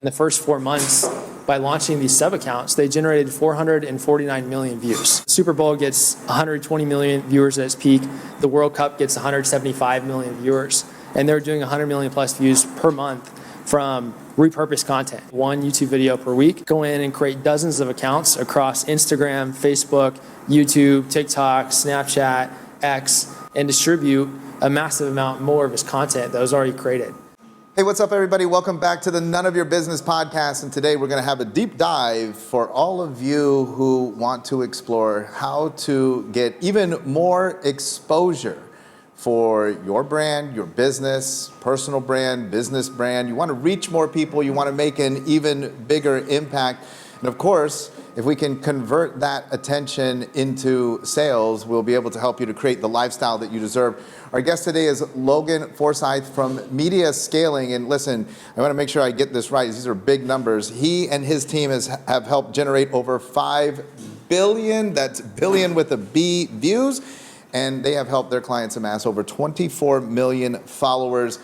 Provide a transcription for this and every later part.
In the first 4 months, by launching these sub accounts, they generated 449 million views. Super Bowl gets 120 million viewers at its peak. The World Cup gets 175 million viewers. And they're doing 100 million plus views per month from repurposed content. One YouTube video per week. Go in and create dozens of accounts across Instagram, Facebook, YouTube, TikTok, Snapchat, X, and distribute a massive amount more of his content that was already created. Hey, what's up, everybody? Welcome back to the None of Your Business podcast. And today we're going to have a deep dive for all of you who want to explore how to get even more exposure for your brand, your business, personal brand, business brand. You want to reach more people. You want to make an even bigger impact. And of course, if we can convert that attention into sales, we'll be able to help you to create the lifestyle that you deserve. Our guest today is Logan Forsyth from Media Scaling. And listen, I want to make sure I get this right. These are big numbers. He and his team have helped generate over 5 billion, that's billion with a B, views. And they have helped their clients amass over 24 million followers.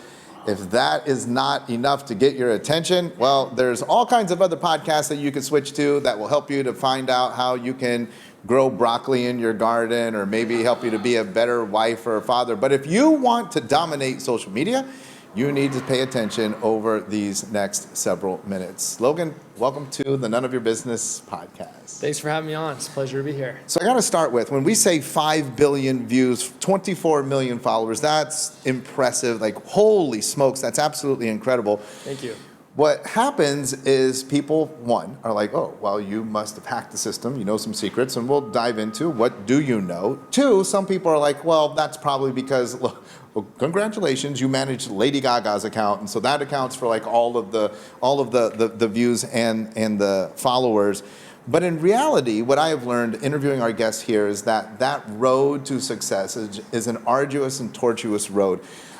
If that is not enough to get your attention, well, there's all kinds of other podcasts that you can switch to that will help you to find out how you can grow broccoli in your garden or maybe help you to be a better wife or a father. But if you want to dominate social media, you need to pay attention over these next several minutes. Logan, welcome to the None of Your Business podcast. Thanks for having me on. It's a pleasure to be here. So I got to start with, when we say 5 billion views, 24 million followers, that's impressive. Like, holy smokes, that's absolutely incredible. Thank you. What happens is people, one, are like, oh, well, you must have hacked the system. You know some secrets, and we'll dive into what do you know. Two, some people are like, well, that's probably because, look, well, congratulations, you managed Lady Gaga's account, and so that accounts for like all of the views and the followers. But in reality, what I have learned interviewing our guests here is that road to success is an arduous and tortuous road.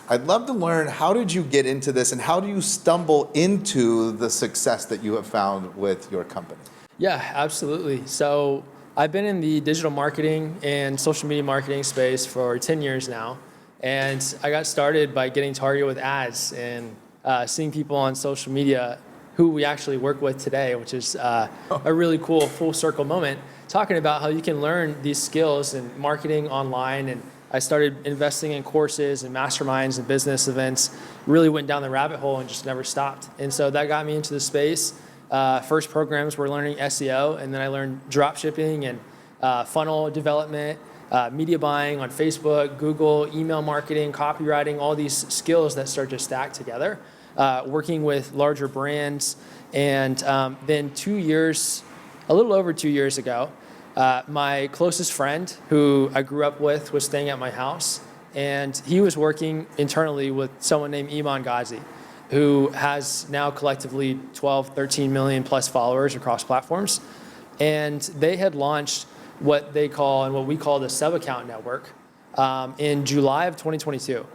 I'd love to learn, how did you get into this and how do you stumble into the success that you have found with your company? Yeah, absolutely. So I've been in the digital marketing and social media marketing space for 10 years now. And I got started by getting targeted with ads and seeing people on social media who we actually work with today, which is a really cool full circle moment, talking about how you can learn these skills in marketing online. And I started investing in courses and masterminds and business events, really went down the rabbit hole and just never stopped. And so that got me into the space. First programs were learning SEO, and then I learned drop shipping and funnel development, media buying on Facebook, Google, email marketing, copywriting, all these skills that start to stack together, working with larger brands. And then a little over 2 years ago, my closest friend who I grew up with was staying at my house, and he was working internally with someone named Iman Ghazi, who has now collectively 12, 13 million plus followers across platforms. And they had launched what they call and what we call the sub-account network in July of 2022.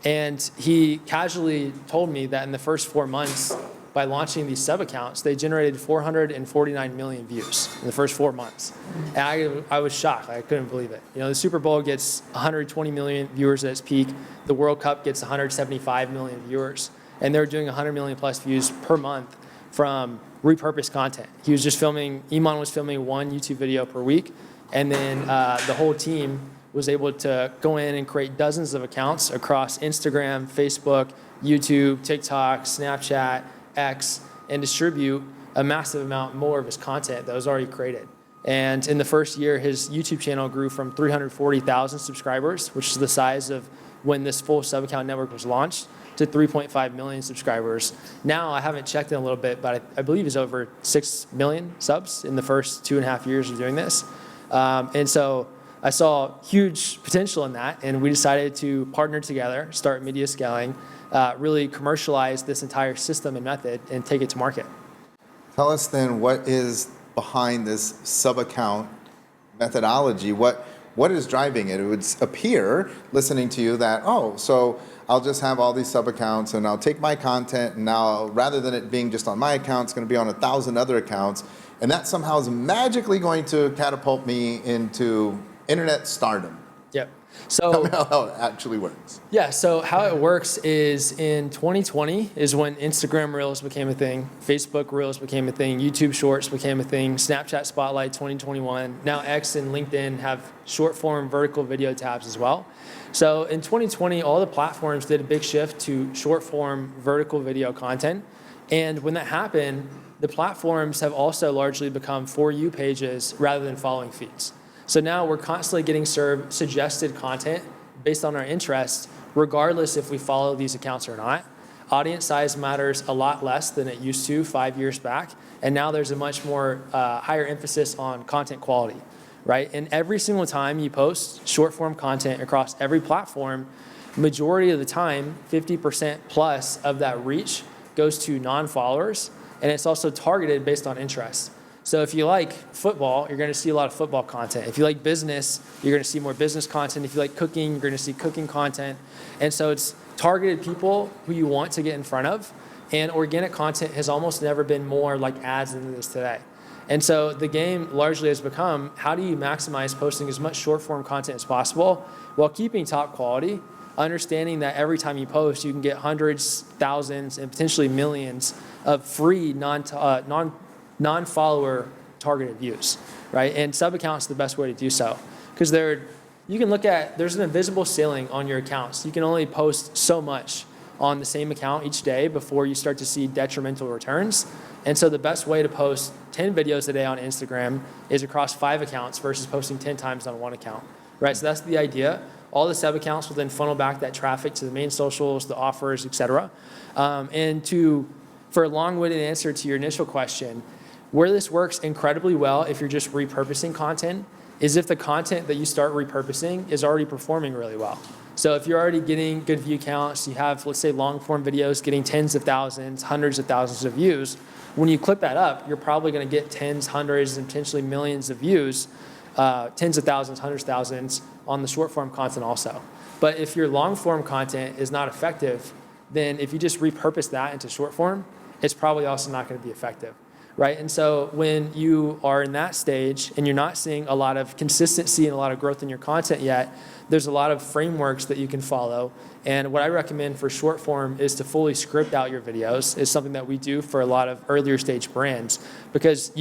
And he casually told me that in the first 4 months, by launching these sub accounts, they generated 449 million views in the first 4 months. And I was shocked. I couldn't believe it. You know, the Super Bowl gets 120 million viewers at its peak. The World Cup gets 175 million viewers. And they're doing 100 million plus views per month from repurposed content. Iman was filming one YouTube video per week. And then the whole team was able to go in and create dozens of accounts across Instagram, Facebook, YouTube, TikTok, Snapchat, X, and distribute a massive amount more of his content that was already created. And in the first year, his YouTube channel grew from 340,000 subscribers, which is the size of when this full sub-account network was launched, to 3.5 million subscribers. Now, I haven't checked in a little bit, but I believe he's over 6 million subs in the first 2.5 years of doing this. And so I saw huge potential in that, and we decided to partner together, start Media Scaling, really commercialize this entire system and method and take it to market. Tell us then, what is behind this sub-account methodology? What is driving it? It would appear, listening to you, that, so I'll just have all these sub-accounts and I'll take my content, and now rather than it being just on my account, it's going to be on 1,000 other accounts, and that somehow is magically going to catapult me into internet stardom. Yep. So How it actually works. yeah, so how it works is in 2020 is when Instagram Reels became a thing, Facebook Reels became a thing, YouTube Shorts became a thing, Snapchat Spotlight 2021. Now X and LinkedIn have short form vertical video tabs as well. So in 2020, all the platforms did a big shift to short form vertical video content. And when that happened, the platforms have also largely become For You pages rather than following feeds. So now we're constantly getting served suggested content based on our interests, regardless if we follow these accounts or not. Audience size matters a lot less than it used to 5 years back, and now there's a much more higher emphasis on content quality, right? And every single time you post short form content across every platform, majority of the time, 50% plus of that reach goes to non-followers, and it's also targeted based on interest. So if you like football, you're going to see a lot of football content. If you like business, you're going to see more business content. If you like cooking, you're going to see cooking content. And so it's targeted people who you want to get in front of. And organic content has almost never been more like ads than it is today. And so the game largely has become, how do you maximize posting as much short form content as possible while keeping top quality, understanding that every time you post, you can get hundreds, thousands, and potentially millions of free non-follower targeted views, right? And sub-accounts are the best way to do so, because you can look at, there's an invisible ceiling on your accounts. You can only post so much on the same account each day before you start to see detrimental returns. And so the best way to post 10 videos a day on Instagram is across 5 accounts versus posting 10 times on one account, right? So that's the idea. All the sub-accounts will then funnel back that traffic to the main socials, the offers, et cetera. For a long-winded answer to your initial question, where this works incredibly well if you're just repurposing content is if the content that you start repurposing is already performing really well. So if you're already getting good view counts, you have, let's say, long-form videos getting tens of thousands, hundreds of thousands of views, when you clip that up, you're probably going to get tens, hundreds, and potentially millions of views, tens of thousands, hundreds of thousands on the short-form content also. But if your long-form content is not effective, then if you just repurpose that into short-form, it's probably also not going to be effective. Right? And so when you are in that stage and you're not seeing a lot of consistency and a lot of growth in your content yet, there's a lot of frameworks that you can follow. And what I recommend for short form is to fully script out your videos. It's something that we do for a lot of earlier stage brands, because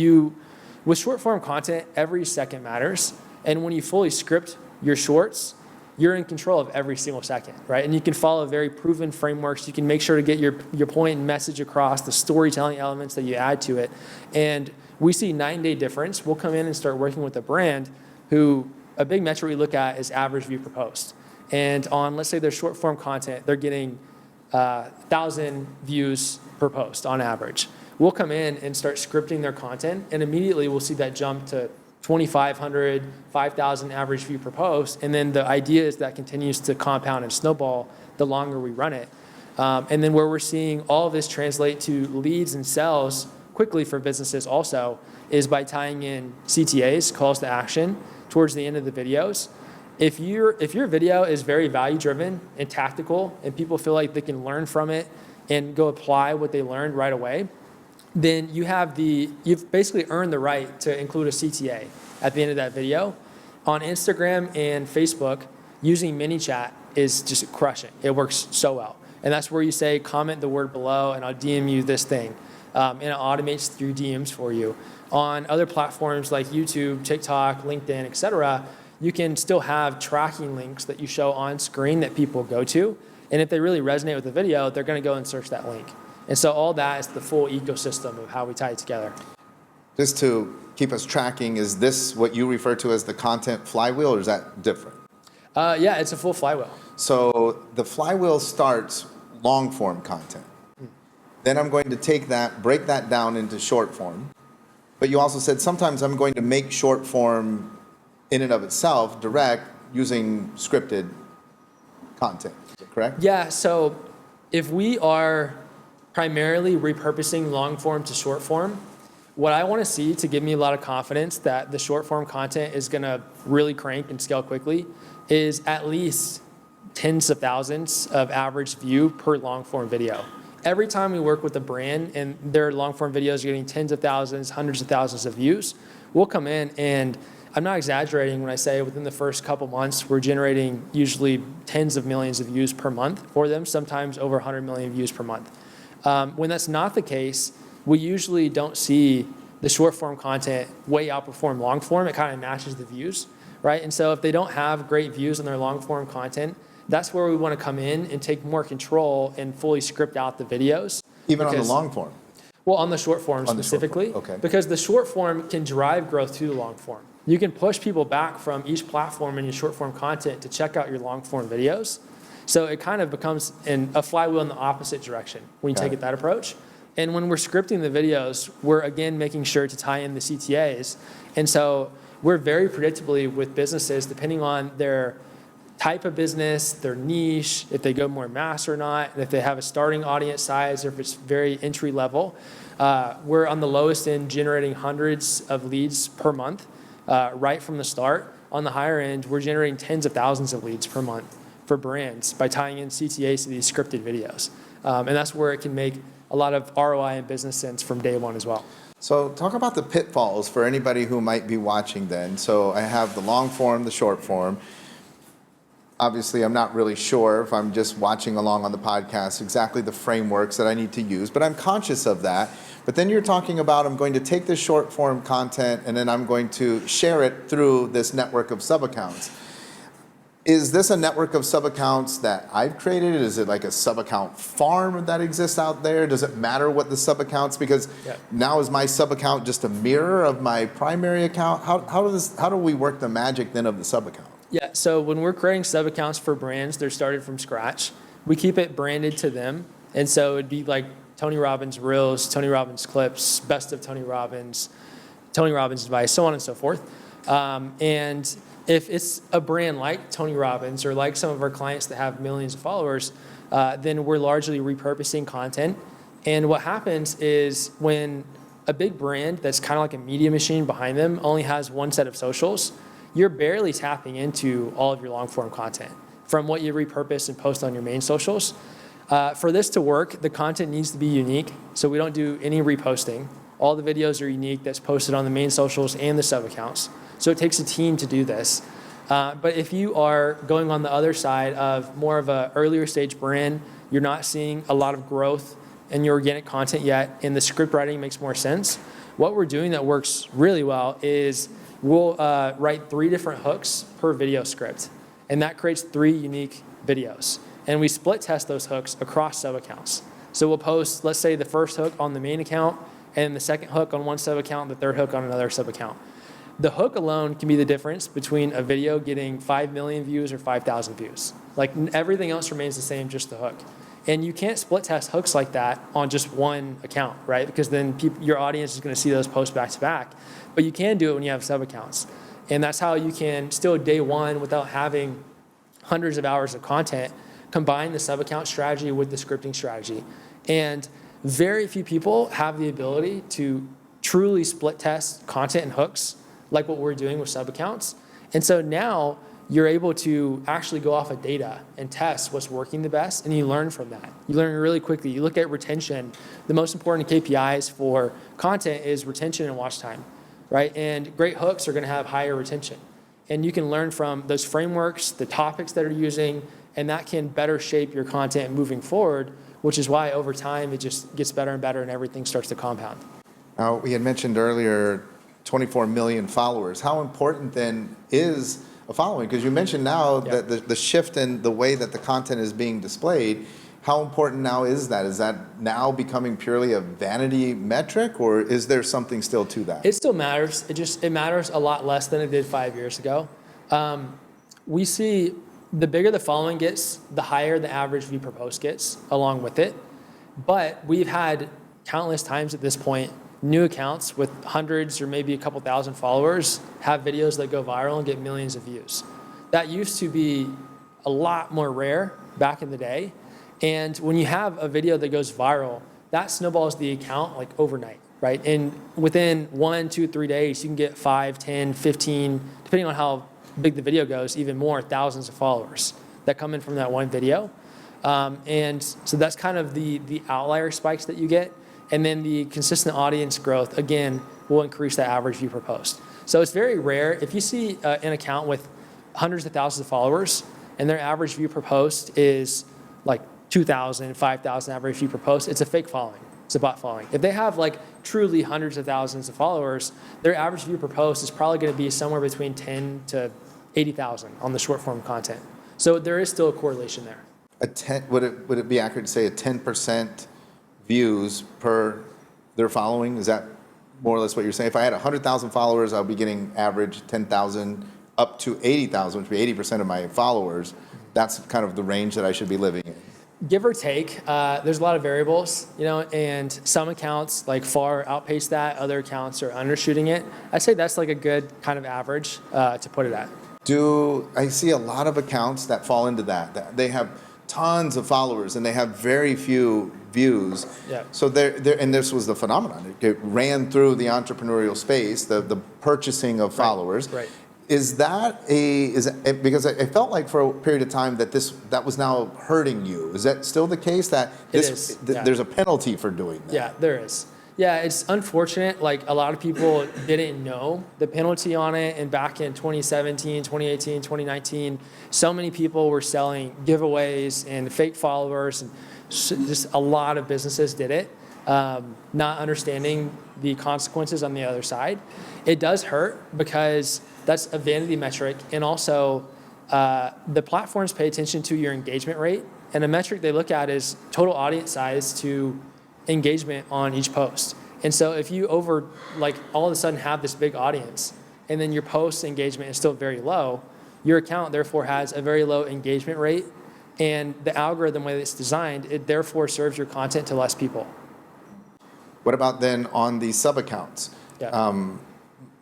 with short form content, every second matters. And when you fully script your shorts, you're in control of every single second, right? And you can follow very proven frameworks. You can make sure to get your point and message across, the storytelling elements that you add to it. And we see 9-day difference. We'll come in and start working with a brand who, a big metric we look at is average view per post. And on, let's say, their short form content, they're getting 1,000 views per post on average. We'll come in and start scripting their content, and immediately we'll see that jump to 2,500, 5,000 average view per post. And then the idea is that continues to compound and snowball the longer we run it. And then where we're seeing all of this translate to leads and sales quickly for businesses also is by tying in CTAs, calls to action, towards the end of the videos. If your video is very value driven and tactical and people feel like they can learn from it and go apply what they learned right away, then you've basically earned the right to include a CTA at the end of that video. On Instagram and Facebook, using ManyChat is just crushing. It works so well. And that's where you say, comment the word below and I'll DM you this thing. And it automates through DMs for you. On other platforms like YouTube, TikTok, LinkedIn, et cetera, you can still have tracking links that you show on screen that people go to. And if they really resonate with the video, they're going to go and search that link. And so all that is the full ecosystem of how we tie it together. Just to keep us tracking, is this what you refer to as the content flywheel, or is that different? Yeah, it's a full flywheel. So the flywheel starts long form content. Then I'm going to take that, break that down into short form. But you also said sometimes I'm going to make short form in and of itself direct using scripted content. Is that correct? Yeah, so if we are primarily repurposing long form to short form, what I want to see to give me a lot of confidence that the short form content is going to really crank and scale quickly is at least tens of thousands of average view per long form video. Every time we work with a brand and their long form videos are getting tens of thousands, hundreds of thousands of views, we'll come in and I'm not exaggerating when I say within the first couple months, we're generating usually tens of millions of views per month for them, sometimes over 100 million views per month. When that's not the case, we usually don't see the short form content way outperform long form. It kind of matches the views, right? And so if they don't have great views on their long form content, that's where we want to come in and take more control and fully script out the videos. Even on the long form? Well, on the short form specifically. Short form. Okay. Because the short form can drive growth to the long form. You can push people back from each platform in your short form content to check out your long form videos. So it kind of becomes a flywheel in the opposite direction when you take it that approach. And when we're scripting the videos, we're again making sure to tie in the CTAs. And so we're very predictably with businesses, depending on their type of business, their niche, if they go more mass or not, and if they have a starting audience size or if it's very entry level. We're on the lowest end generating hundreds of leads per month right from the start. On the higher end, we're generating tens of thousands of leads per month for brands by tying in CTAs to these scripted videos. And that's where it can make a lot of ROI and business sense from day one as well. So talk about the pitfalls for anybody who might be watching then. So I have the long form, the short form. Obviously, I'm not really sure if I'm just watching along on the podcast exactly the frameworks that I need to use, but I'm conscious of that. But then you're talking about I'm going to take this short form content and then I'm going to share it through this network of sub-accounts. Is this a network of sub-accounts that I've created? Is it like a sub-account farm that exists out there? Does it matter what the sub-accounts? Because now is my sub-account just a mirror of my primary account? How do we work the magic then of the sub-account? Yeah, so when we're creating sub-accounts for brands, they're started from scratch. We keep it branded to them. And so it'd be like Tony Robbins Reels, Tony Robbins Clips, Best of Tony Robbins Advice, so on and so forth. And if it's a brand like Tony Robbins or like some of our clients that have millions of followers, then we're largely repurposing content. And what happens is when a big brand that's kind of like a media machine behind them only has one set of socials, you're barely tapping into all of your long form content from what you repurpose and post on your main socials. For this to work, the content needs to be unique. So we don't do any reposting. All the videos are unique that's posted on the main socials and the sub accounts. So it takes a team to do this. But if you are going on the other side of more of an earlier stage brand, you're not seeing a lot of growth in your organic content yet, and the script writing makes more sense. What we're doing that works really well is we'll write 3 different hooks per video script, and that creates 3 unique videos. And we split test those hooks across sub accounts. So we'll post, let's say, the first hook on the main account, and the second hook on one sub account, the third hook on another sub account. The hook alone can be the difference between a video getting 5 million views or 5,000 views. Like everything else remains the same, just the hook. And you can't split test hooks like that on just one account, right? Because then your audience is going to see those posts back to back. But you can do it when you have sub accounts. And that's how you can still day one, without having hundreds of hours of content, combine the sub account strategy with the scripting strategy. And very few people have the ability to truly split test content and hooks like what we're doing with sub accounts. And so now you're able to actually go off of data and test what's working the best, and you learn from that. You learn really quickly. You look at retention. The most important KPIs for content is retention and watch time, right? And great hooks are going to have higher retention. And you can learn from those frameworks, the topics that are using, and that can better shape your content moving forward, which is why over time it just gets better and better and everything starts to compound. Now, we had mentioned earlier 24 million followers. How important then is a following? Because you mentioned now that the shift in the way that the content is being displayed. How important now is that? Is that now becoming purely a vanity metric, or is there something still to that? It still matters. It matters a lot less than it did 5 years ago. We see the bigger the following gets, the higher the average view per post gets along with it. But we've had countless times at this point, new accounts with hundreds or maybe a couple thousand followers have videos that go viral and get millions of views. That used to be a lot more rare back in the day. And when you have a video that goes viral, that snowballs the account like overnight, right? And within 1, 2, 3 days, you can get 5, 10, 15, depending on how big the video goes, even more, thousands of followers that come in from that one video. And so that's kind of the outlier spikes that you get. And then the consistent audience growth, again, will increase the average view per post. So it's very rare. If you see an account with hundreds of thousands of followers and their average view per post is like 2,000, 5,000 average view per post, it's a fake following. It's a bot following. If they have like truly hundreds of thousands of followers, their average view per post is probably going to be somewhere between 10 to 80,000 on the short form content. So there is still a correlation there. Would it be accurate to say a 10% views per their following? Is that more or less what you're saying? If I had 100,000 followers, I'll be getting average 10,000 up to 80,000, which would be 80% of my followers. That's kind of the range that I should be living in. Give or take, there's a lot of variables, and some accounts like far outpace that, other accounts are undershooting it. I'd say that's like a good kind of average to put it at. I see a lot of accounts that fall into that they have tons of followers and they have very few views. Yeah. So and this was the phenomenon. It ran through the entrepreneurial space, the purchasing of followers. Right. Is that because it felt like for a period of time that was now hurting you? Is that still the case that there's a penalty for doing that? Yeah, there is. Yeah, it's unfortunate. Like a lot of people didn't know the penalty on it. And back in 2017, 2018, 2019, so many people were selling giveaways and fake followers, and just a lot of businesses did it, not understanding the consequences on the other side. It does hurt because that's a vanity metric. And also the platforms pay attention to your engagement rate. And a metric they look at is total audience size to engagement on each post. And so if you all of a sudden have this big audience and then your post engagement is still very low, your account therefore has a very low engagement rate, and the algorithm, way it's designed, it therefore serves your content to less people. What about then on the sub accounts? Yeah.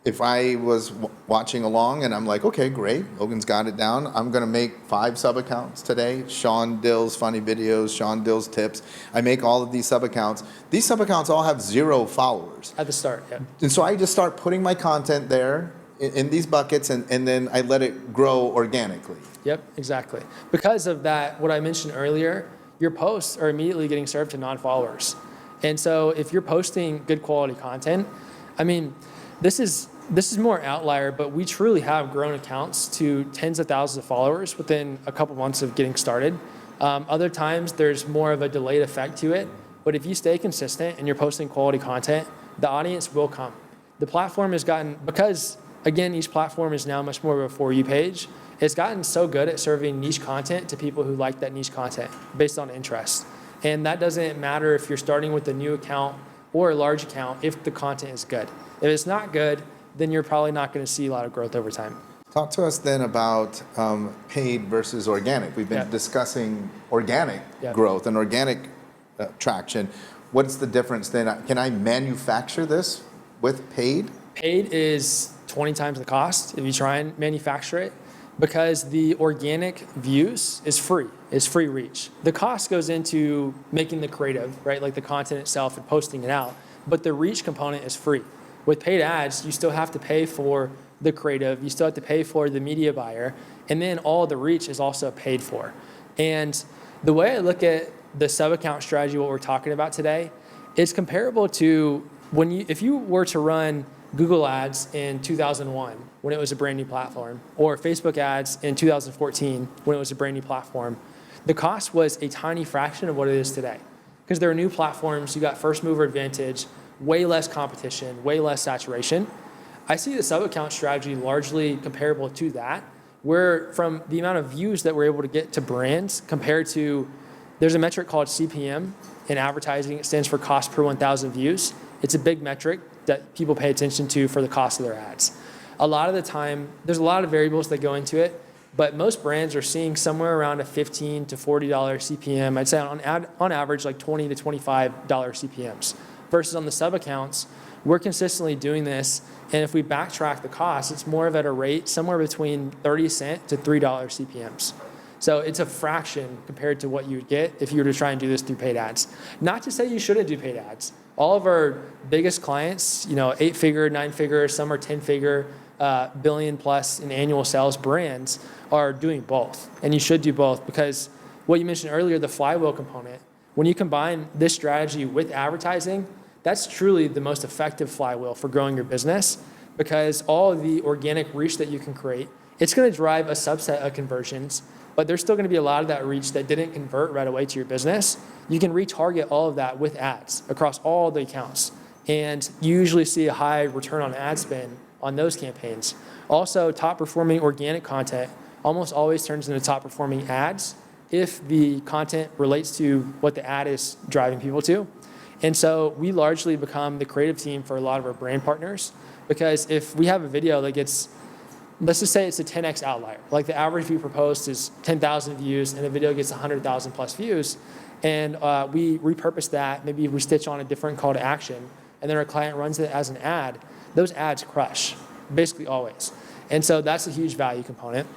If I was watching along and I'm like, okay, great, Logan's got it down. I'm going to make 5 sub accounts today. Sean Dill's funny videos, Sean Dill's tips. I make all of these sub accounts. These sub accounts all have 0 followers. At the start, yeah. And so I just start putting my content there in these buckets, and then I let it grow organically. Yep, exactly. Because of that, what I mentioned earlier, your posts are immediately getting served to non-followers. And so if you're posting good quality content, I mean, this is more outlier, but we truly have grown accounts to tens of thousands of followers within a couple months of getting started. Other times there's more of a delayed effect to it, but if you stay consistent and you're posting quality content, the audience will come. The platform has gotten, because again, each platform is now much more of a For You page, it's gotten so good at serving niche content to people who like that niche content based on interest. And that doesn't matter if you're starting with a new account or a large account if the content is good. If it's not good, then you're probably not going to see a lot of growth over time. Talk to us then about paid versus organic. We've been discussing organic growth and organic traction. What's the difference then? Can I manufacture this with paid? Paid is 20 times the cost if you try and manufacture it, because the organic views is free. It's free reach. The cost goes into making the creative, right? Like the content itself and posting it out. But the reach component is free. With paid ads, you still have to pay for the creative, you still have to pay for the media buyer, and then all the reach is also paid for. And the way I look at the sub-account strategy, what we're talking about today, is comparable to if you were to run Google ads in 2001 when it was a brand new platform, or Facebook ads in 2014 when it was a brand new platform. The cost was a tiny fraction of what it is today. Because there are new platforms, you got first mover advantage, way less competition, way less saturation. I see the sub-account strategy largely comparable to that, where from the amount of views that we're able to get to brands compared to, there's a metric called CPM in advertising. It stands for cost per 1,000 views. It's a big metric that people pay attention to for the cost of their ads. A lot of the time, there's a lot of variables that go into it, but most brands are seeing somewhere around a $15 to $40 CPM. I'd say on average, like $20 to $25 CPMs. Versus on the sub-accounts, we're consistently doing this, and if we backtrack the cost, it's more of at a rate somewhere between 30 cent to $3 CPMs. So it's a fraction compared to what you would get if you were to try and do this through paid ads. Not to say you shouldn't do paid ads. All of our biggest clients, 8-figure, 9-figure, some are 10-figure, billion plus in annual sales brands are doing both. And you should do both, because what you mentioned earlier, the flywheel component, when you combine this strategy with advertising, that's truly the most effective flywheel for growing your business. because all of the organic reach that you can create, it's going to drive a subset of conversions, but there's still going to be a lot of that reach that didn't convert right away to your business. You can retarget all of that with ads across all the accounts, and you usually see a high return on ad spend on those campaigns. Also, top performing organic content almost always turns into top performing ads if the content relates to what the ad is driving people to. And so we largely become the creative team for a lot of our brand partners, because if we have a video that gets, let's just say it's a 10x outlier, like the average view per post is 10,000 views and the video gets 100,000 plus views, and we repurpose that, maybe we stitch on a different call to action, and then our client runs it as an ad, those ads crush, basically always. And so that's a huge value component.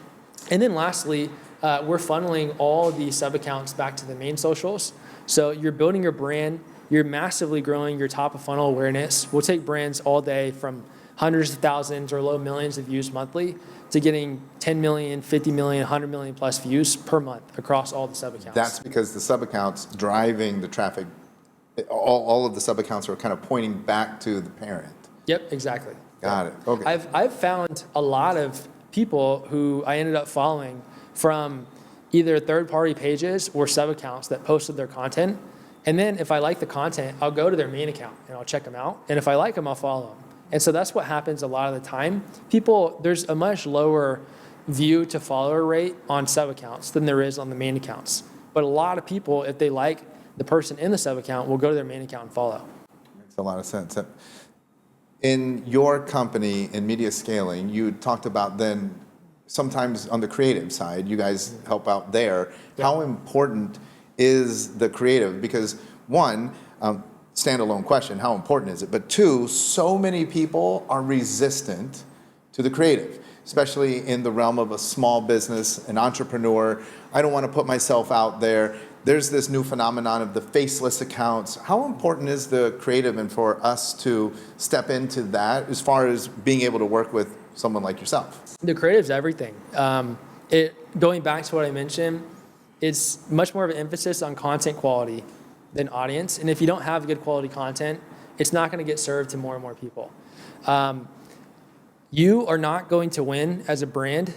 And then lastly, we're funneling all the sub-accounts back to the main socials. So you're building your brand, you're massively growing your top of funnel awareness. We'll take brands all day from hundreds of thousands or low millions of views monthly to getting 10 million, 50 million, 100 million plus views per month across all the sub-accounts. That's because the sub-accounts driving the traffic, all of the sub-accounts are kind of pointing back to the parent. Yep, exactly. Got it, okay. I've found a lot of people who I ended up following from either third-party pages or sub-accounts that posted their content. And then if I like the content, I'll go to their main account and I'll check them out. And if I like them, I'll follow them. And so that's what happens a lot of the time. People, there's a much lower view to follower rate on sub-accounts than there is on the main accounts. But a lot of people, if they like the person in the sub-account, will go to their main account and follow. Makes a lot of sense. In your company, in media scaling, you talked about then sometimes on the creative side, you guys help out there. Yeah. How important is the creative? Because one, standalone question, how important is it? But two, so many people are resistant to the creative, especially in the realm of a small business, an entrepreneur. I don't want to put myself out there. There's this new phenomenon of the faceless accounts. How important is the creative and for us to step into that as far as being able to work with someone like yourself? The creative's everything. Going back to what I mentioned, it's much more of an emphasis on content quality than audience. And if you don't have good quality content, it's not going to get served to more and more people. You are not going to win as a brand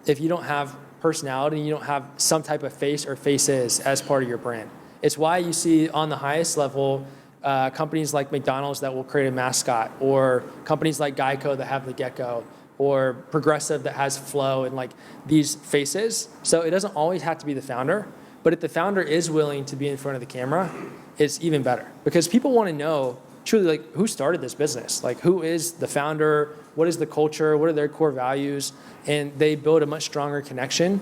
if you don't have personality and you don't have some type of face or faces as part of your brand. It's why you see on the highest level companies like McDonald's that will create a mascot, or companies like Geico that have the gecko, or Progressive that has Flow, and like these faces. So it doesn't always have to be the founder, but if the founder is willing to be in front of the camera, it's even better, because people want to know truly, like, who started this business? Like, who is the founder? What is the culture? What are their core values? And they build a much stronger connection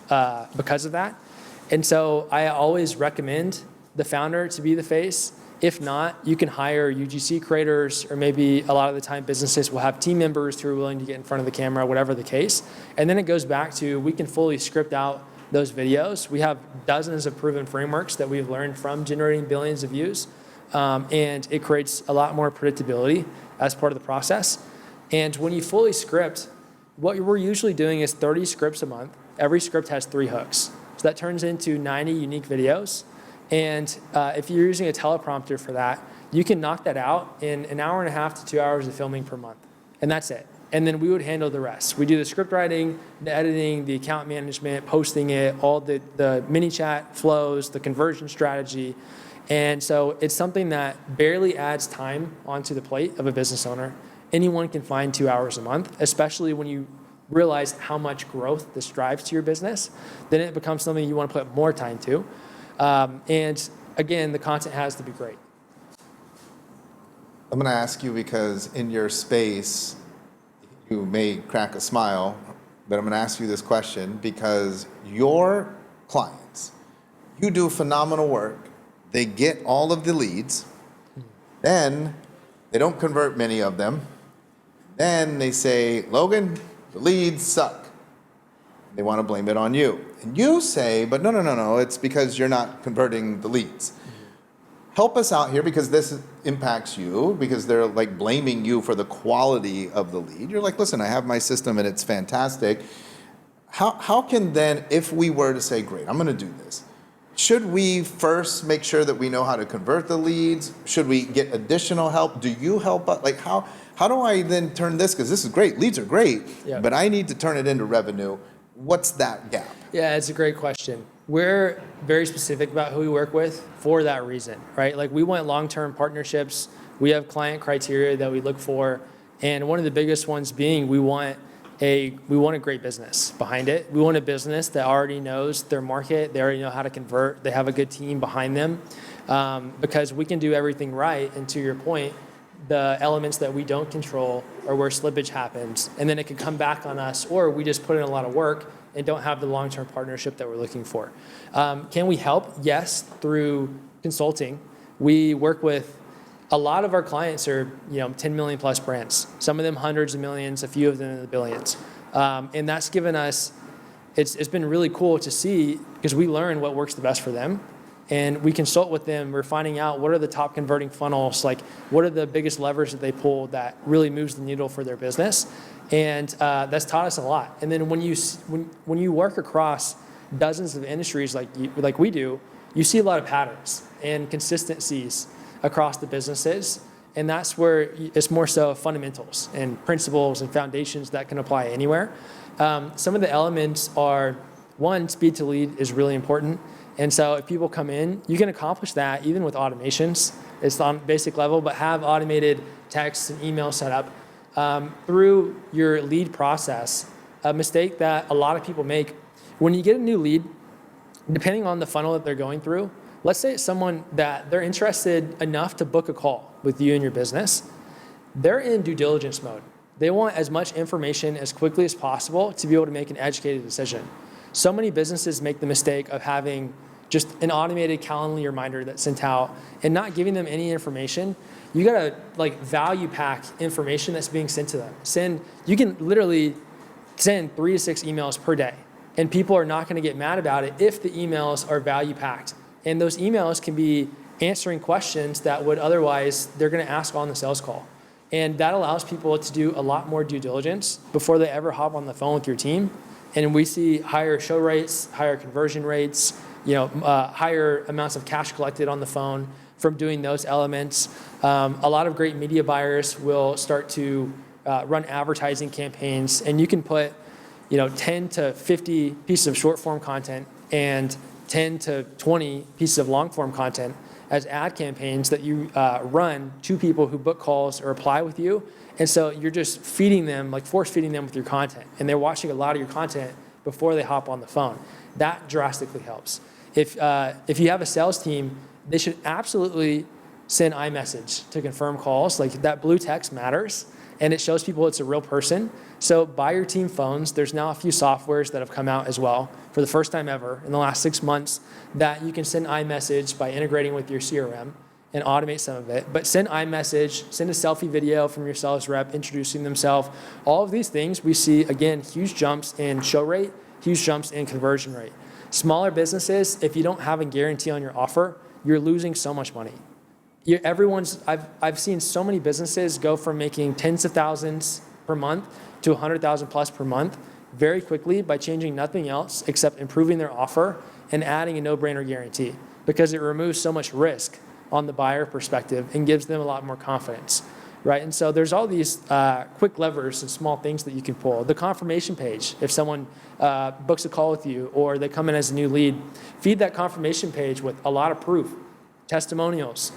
because of that. And so I always recommend the founder to be the face. If not, you can hire UGC creators, or maybe a lot of the time businesses will have team members who are willing to get in front of the camera, whatever the case. And then it goes back to, we can fully script out those videos. We have dozens of proven frameworks that we've learned from generating billions of views. And it creates a lot more predictability as part of the process. And when you fully script, what we're usually doing is 30 scripts a month. Every script has 3 hooks. So that turns into 90 unique videos. And if you're using a teleprompter for that, you can knock that out in an hour and a half to 2 hours of filming per month. And that's it. And then we would handle the rest. We do the script writing, the editing, the account management, posting it, all the mini chat flows, the conversion strategy. And so it's something that barely adds time onto the plate of a business owner. Anyone can find 2 hours a month, especially when you realize how much growth this drives to your business. Then it becomes something you want to put more time to. And again, the content has to be great. I'm going to ask you, because in your space, you may crack a smile, but I'm going to ask you this question because your clients, you do phenomenal work. They get all of the leads. Then they don't convert many of them. Then they say, Logan, the leads suck. They want to blame it on you. And you say, but no, it's because you're not converting the leads. Help us out here, because this impacts you, because they're like blaming you for the quality of the lead. You're like, listen, I have my system and it's fantastic. How can then, if we were to say, great, I'm going to do this, Should we first make sure that we know how to convert the leads? Should we get additional help? Do you help us? Like how do I then turn this, because this is great, leads are great, Yep. but I need to turn it into revenue. What's that gap? Yeah, it's a great question. We're very specific about who we work with for that reason, right? Like we want long-term partnerships. We have client criteria that we look for. And one of the biggest ones being we want a great business behind it. We want a business that already knows their market. They already know how to convert. They have a good team behind them, because we can do everything right. And to your point, the elements that we don't control are where slippage happens. And then it can come back on us, or we just put in a lot of work and don't have the long-term partnership that we're looking for. Can we help? Yes, through consulting. We work with a lot of our clients are 10 million plus brands. Some of them hundreds of millions, a few of them in the billions. And that's given us, it's been really cool to see because we learn what works the best for them. And we consult with them. We're finding out what are the top converting funnels, like what are the biggest levers that they pull that really moves the needle for their business. And that's taught us a lot. And then when you work across dozens of industries like we do, you see a lot of patterns and consistencies across the businesses. And that's where it's more so fundamentals and principles and foundations that can apply anywhere. Some of the elements are, one, speed to lead is really important. And so if people come in, you can accomplish that even with automations. It's on basic level, but have automated text and email set up through your lead process. A mistake that a lot of people make, when you get a new lead, depending on the funnel that they're going through, let's say it's someone that they're interested enough to book a call with you and your business. They're in due diligence mode. They want as much information as quickly as possible to be able to make an educated decision. So many businesses make the mistake of having just an automated Calendly reminder that's sent out and not giving them any information. You gotta value pack information that's being sent to them. You can literally send 3 to 6 emails per day, and people are not gonna get mad about it if the emails are value packed. And those emails can be answering questions that would otherwise they're gonna ask on the sales call. And that allows people to do a lot more due diligence before they ever hop on the phone with your team. And we see higher show rates, higher conversion rates, higher amounts of cash collected on the phone from doing those elements. A lot of great media buyers will start to run advertising campaigns, and you can put 10 to 50 pieces of short form content and 10 to 20 pieces of long form content as ad campaigns that you run to people who book calls or apply with you. And so you're just feeding them, force feeding them with your content. And they're watching a lot of your content before they hop on the phone. That drastically helps. If you have a sales team, they should absolutely send iMessage to confirm calls. That blue text matters, and it shows people it's a real person. So buy your team phones. There's now a few softwares that have come out as well for the first time ever in the last 6 months that you can send iMessage by integrating with your CRM and automate some of it. But send iMessage, send a selfie video from your sales rep introducing themselves. All of these things we see, again, huge jumps in show rate, huge jumps in conversion rate. Smaller businesses, if you don't have a guarantee on your offer, you're losing so much money. I've seen so many businesses go from making tens of thousands per month to 100,000 plus per month very quickly by changing nothing else except improving their offer and adding a no-brainer guarantee, because it removes so much risk on the buyer perspective and gives them a lot more confidence, right? And so there's all these quick levers and small things that you can pull. The confirmation page, if someone books a call with you or they come in as a new lead, feed that confirmation page with a lot of proof, testimonials,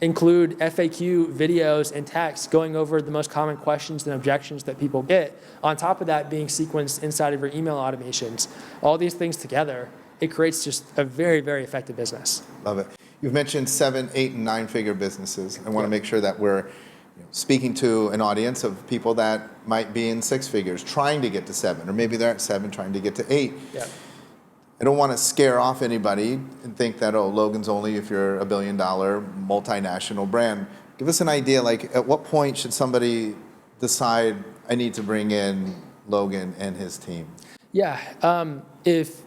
include FAQ videos and text going over the most common questions and objections that people get. On top of that being sequenced inside of your email automations. All these things together, it creates just a very, very effective business. Love it. You've mentioned 7, 8, and 9-figure businesses. I want to make sure that we're speaking to an audience of people that might be in 6 figures, trying to get to 7, or maybe they're at 7, trying to get to 8. Yeah. I don't want to scare off anybody and think that, Logan's only if you're $1 billion multinational brand. Give us an idea, at what point should somebody decide I need to bring in Logan and his team? Yeah. If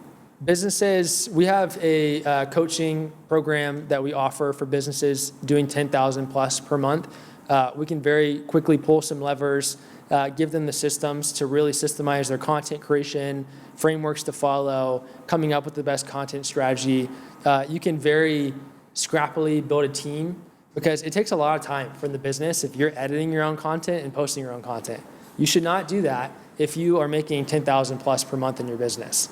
businesses, we have a coaching program that we offer for businesses doing 10,000 plus per month. We can very quickly pull some levers give them the systems to really systemize their content creation, frameworks to follow, coming up with the best content strategy. You can very scrappily build a team because it takes a lot of time from the business if you're editing your own content and posting your own content. You should not do that if you are making 10,000 plus per month in your business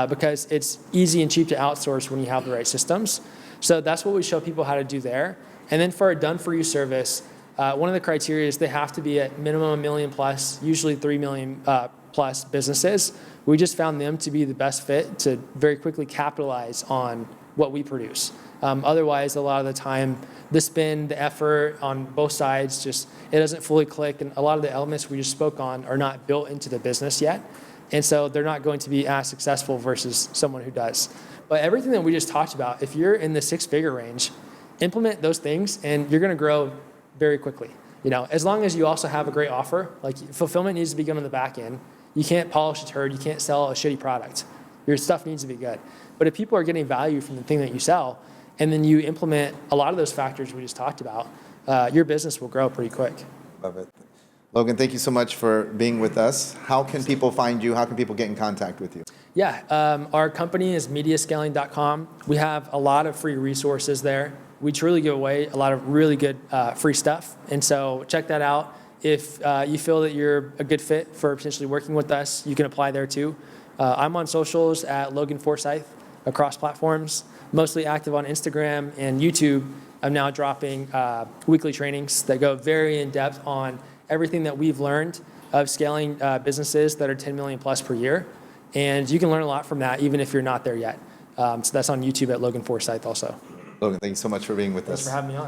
because it's easy and cheap to outsource when you have the right systems. So that's what we show people how to do there. And then for a done-for-you service, one of the criteria is they have to be at minimum $1 million plus, usually 3 million plus businesses. We just found them to be the best fit to very quickly capitalize on what we produce. Otherwise, a lot of the time, the spend, the effort on both sides, just it doesn't fully click, and a lot of the elements we just spoke on are not built into the business yet, and so they're not going to be as successful versus someone who does. But everything that we just talked about, if you're in the six-figure range, implement those things, and you're going to grow very quickly. As long as you also have a great offer, like fulfillment needs to be good on the back end. You can't polish a turd. You can't sell a shitty product. Your stuff needs to be good. But if people are getting value from the thing that you sell, and then you implement a lot of those factors we just talked about, your business will grow pretty quick. Love it. Logan, thank you so much for being with us. How can people find you? How can people get in contact with you? Yeah, our company is mediascaling.com. We have a lot of free resources there. We truly give away a lot of really good free stuff. And so check that out. If you feel that you're a good fit for potentially working with us, you can apply there too. I'm on socials at Logan Forsyth across platforms, mostly active on Instagram and YouTube. I'm now dropping weekly trainings that go very in depth on everything that we've learned of scaling businesses that are 10 million plus per year. And you can learn a lot from that even if you're not there yet. So that's on YouTube at Logan Forsyth also. Logan, thank you so much for being with us. Thanks for having me on.